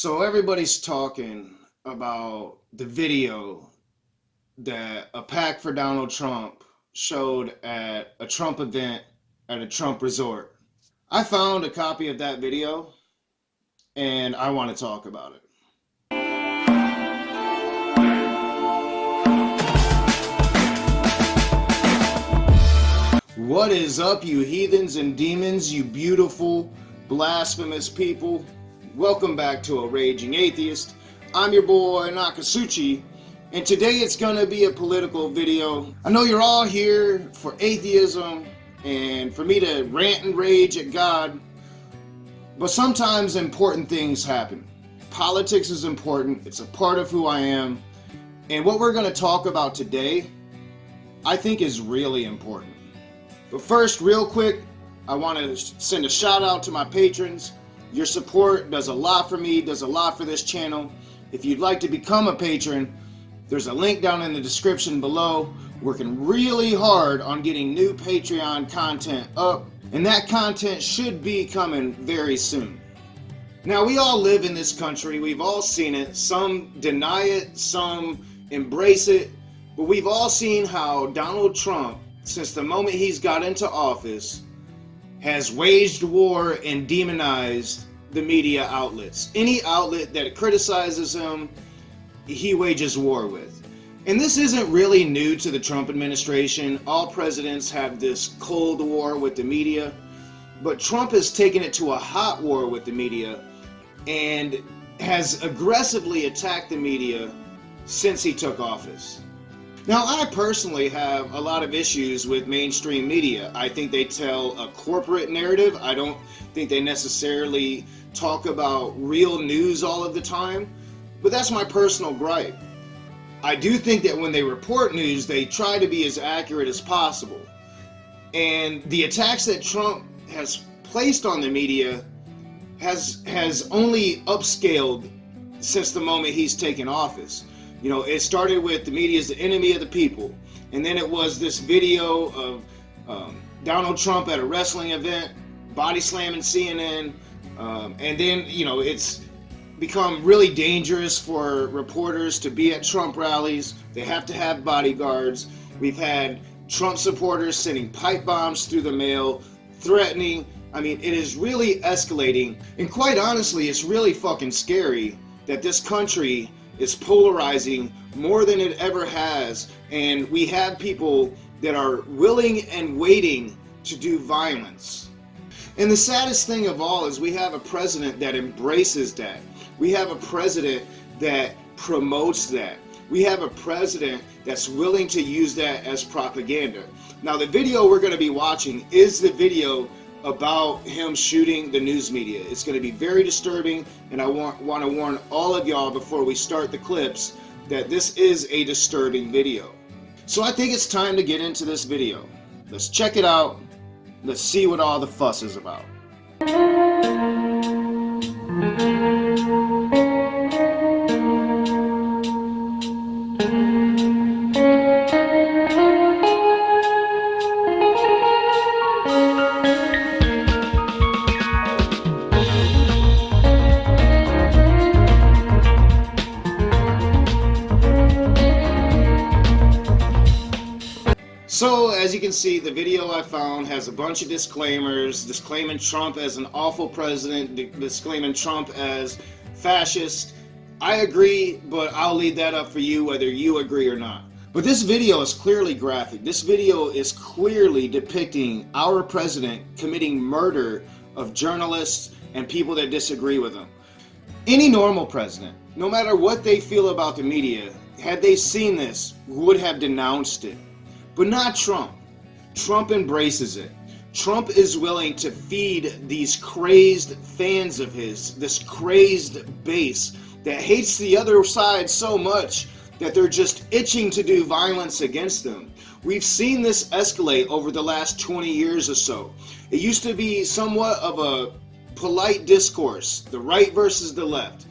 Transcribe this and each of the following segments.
So everybody's talking about the video that a pack for Donald Trump showed at a Trump event at a Trump resort. I found a copy of that video and I want to talk about it. What is up, you heathens and demons, you beautiful, blasphemous people? Welcome back to A Raging Atheist. I'm your boy Nakasuchi, and today it's gonna be a political video. I know you're all here for atheism and for me to rant and rage at God, but sometimes important things happen. Politics is important, it's a part of who I am, and what we're gonna talk about today, I think is really important. But first, real quick, I want to send a shout out to my patrons. Your support does a lot for me, does a lot for this channel. If you'd like to become a patron, there's a link down in the description below. Working really hard on getting new Patreon content up, and that content should be coming very soon. Now, we all live in this country. We've all seen it. Some deny it, some embrace it, but we've all seen how Donald Trump, since the moment he's got into office, has waged war and demonized the media outlets. Any outlet that criticizes him, he wages war with. And this isn't really new to the Trump administration. All presidents have this cold war with the media, but Trump has taken it to a hot war with the media and has aggressively attacked the media since he took office. Now, I personally have a lot of issues with mainstream media. I think they tell a corporate narrative. I don't think they necessarily talk about real news all of the time, but that's my personal gripe. I do think that when they report news, they try to be as accurate as possible. And the attacks that Trump has placed on the media has only upscaled since the moment he's taken office. You know, it started with the media is the enemy of the people. And then it was this video of Donald Trump at a wrestling event, body slamming CNN. And then, you know, it's become really dangerous for reporters to be at Trump rallies. They have to have bodyguards. We've had Trump supporters sending pipe bombs through the mail, threatening. I mean, it is really escalating. And quite honestly, it's really fucking scary that this country is polarizing more than it ever has, and we have people that are willing and waiting to do violence. And the saddest thing of all is we have a president that embraces that. We have a president that promotes that. We have a president that's willing to use that as propaganda. Now, the video we're going to be watching is the video about him shooting the news media. It's going to be very disturbing, and I want to warn all of y'all before we start the clips that this is a disturbing video. So I think it's time to get into this video. Let's check it out. Let's see what all the fuss is about. So, as you can see, the video I found has a bunch of disclaimers, disclaiming Trump as an awful president, disclaiming Trump as fascist. I agree, but I'll leave that up for you whether you agree or not. But this video is clearly graphic. This video is clearly depicting our president committing murder of journalists and people that disagree with him. Any normal president, no matter what they feel about the media, had they seen this, would have denounced it. But not Trump. Trump embraces it. Trump is willing to feed these crazed fans of his, this crazed base that hates the other side so much that they're just itching to do violence against them. We've seen this escalate over the last 20 years or so. It used to be somewhat of a polite discourse, the right versus the left.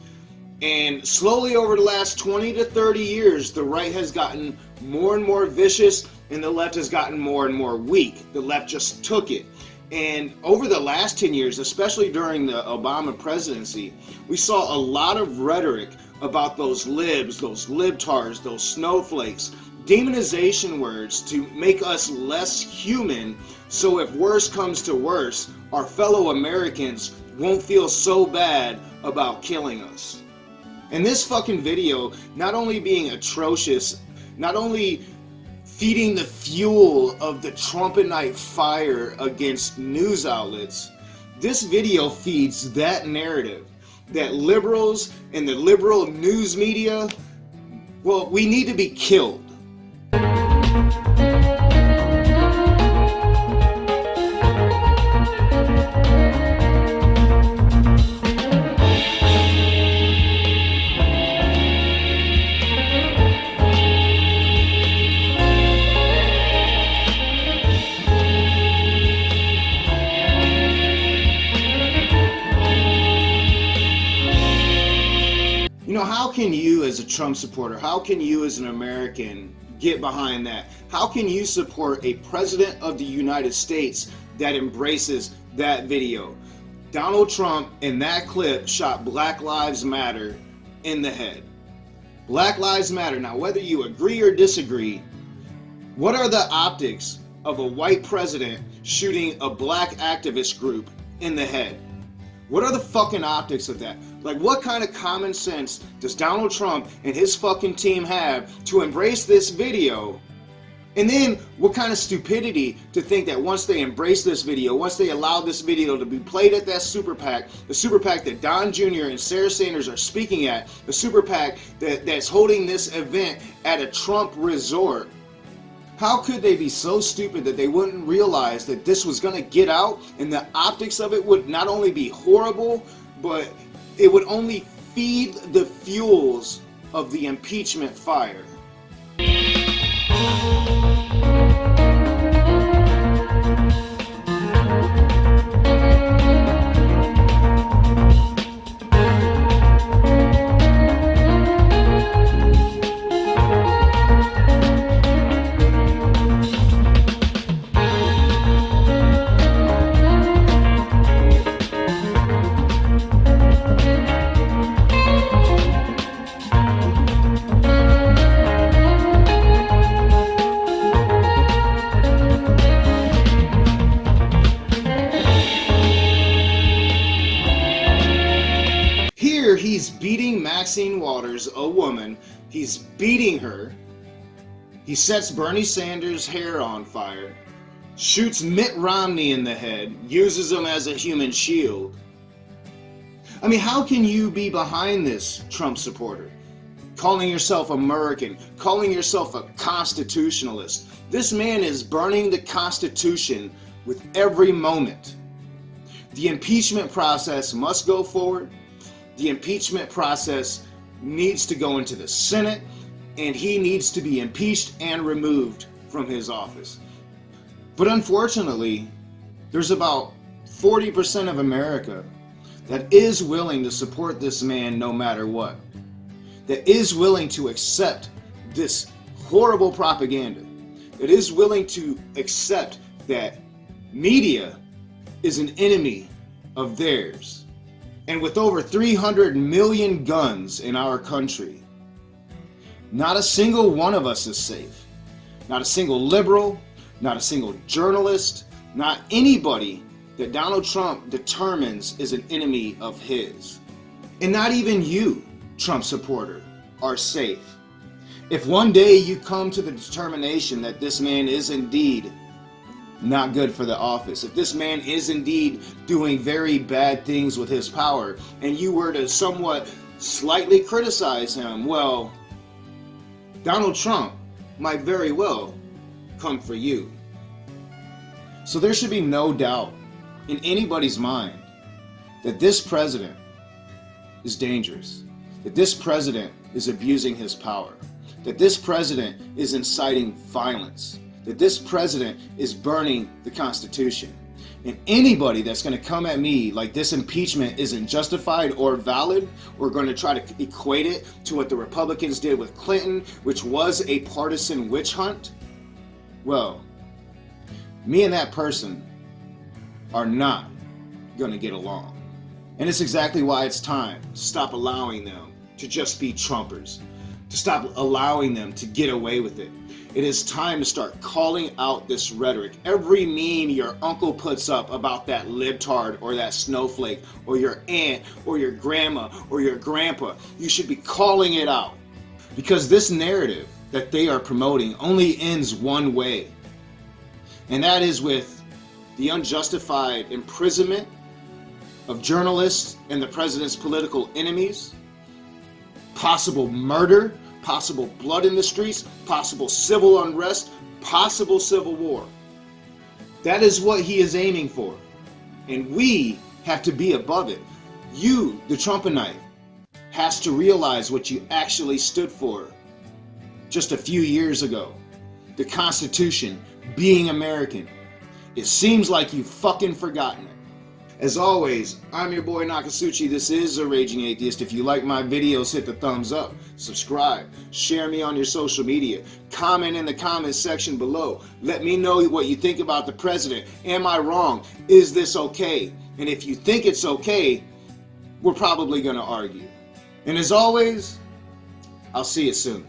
And slowly over the last 20 to 30 years, the right has gotten more and more vicious and the left has gotten more and more weak. The left just took it. And over the last 10 years, especially during the Obama presidency, we saw a lot of rhetoric about those libs, those libtards, those snowflakes, demonization words to make us less human, so if worse comes to worse, our fellow Americans won't feel so bad about killing us. And this fucking video, not only being atrocious, not only feeding the fuel of the Trumpinite fire against news outlets, this video feeds that narrative that liberals and the liberal news media, well, we need to be killed. You know, how can you as a Trump supporter, how can you as an American get behind that? How can you support a president of the United States that embraces that video? Donald Trump in that clip shot Black Lives Matter in the head. Black Lives Matter. Now, whether you agree or disagree, what are the optics of a white president shooting a black activist group in the head? What are the fucking optics of that? Like, what kind of common sense does Donald Trump and his fucking team have to embrace this video? And then what kind of stupidity to think that once they embrace this video, once they allow this video to be played at that super PAC, the super PAC that Don Jr. and Sarah Sanders are speaking at, the super PAC that's holding this event at a Trump resort, how could they be so stupid that they wouldn't realize that this was going to get out and the optics of it would not only be horrible, but it would only feed the fuels of the impeachment fire? He's beating Maxine Waters, a woman. He's beating her. He sets Bernie Sanders' hair on fire, shoots Mitt Romney in the head, uses him as a human shield. I mean, how can you be behind this, Trump supporter? Calling yourself American, calling yourself a constitutionalist. This man is burning the Constitution with every moment. The impeachment process must go forward. The impeachment process needs to go into the Senate, and he needs to be impeached and removed from his office. But unfortunately, there's about 40% of America that is willing to support this man no matter what, that is willing to accept this horrible propaganda, that is willing to accept that media is an enemy of theirs. And with over 300 million guns in our country, not a single one of us is safe. Not a single liberal, not a single journalist, not anybody that Donald Trump determines is an enemy of his. And not even you, Trump supporter, are safe. If one day you come to the determination that this man is indeed not good for the office, if this man is indeed doing very bad things with his power, and you were to somewhat slightly criticize him, well, Donald Trump might very well come for you. So there should be no doubt in anybody's mind that this president is dangerous, that this president is abusing his power, that this president is inciting violence, that this president is burning the Constitution. And anybody that's going to come at me like this impeachment isn't justified or valid, or going to try to equate it to what the Republicans did with Clinton, which was a partisan witch hunt, well, me and that person are not going to get along. And it's exactly why it's time to stop allowing them to just be Trumpers, to stop allowing them to get away with it. It is time to start calling out this rhetoric. Every meme your uncle puts up about that libtard or that snowflake or your aunt or your grandma or your grandpa, you should be calling it out. Because this narrative that they are promoting only ends one way. And that is with the unjustified imprisonment of journalists and the president's political enemies, possible murder, possible blood in the streets, possible civil unrest, possible civil war. That is what he is aiming for. And we have to be above it. You, the Trumpanite, has to realize what you actually stood for just a few years ago. The Constitution, being American. It seems like you've fucking forgotten it. As always, I'm your boy Nakasuchi. This is A Raging Atheist. If you like my videos, hit the thumbs up, subscribe, share me on your social media, comment in the comments section below. Let me know what you think about the president. Am I wrong? Is this okay? And if you think it's okay, we're probably going to argue. And as always, I'll see you soon.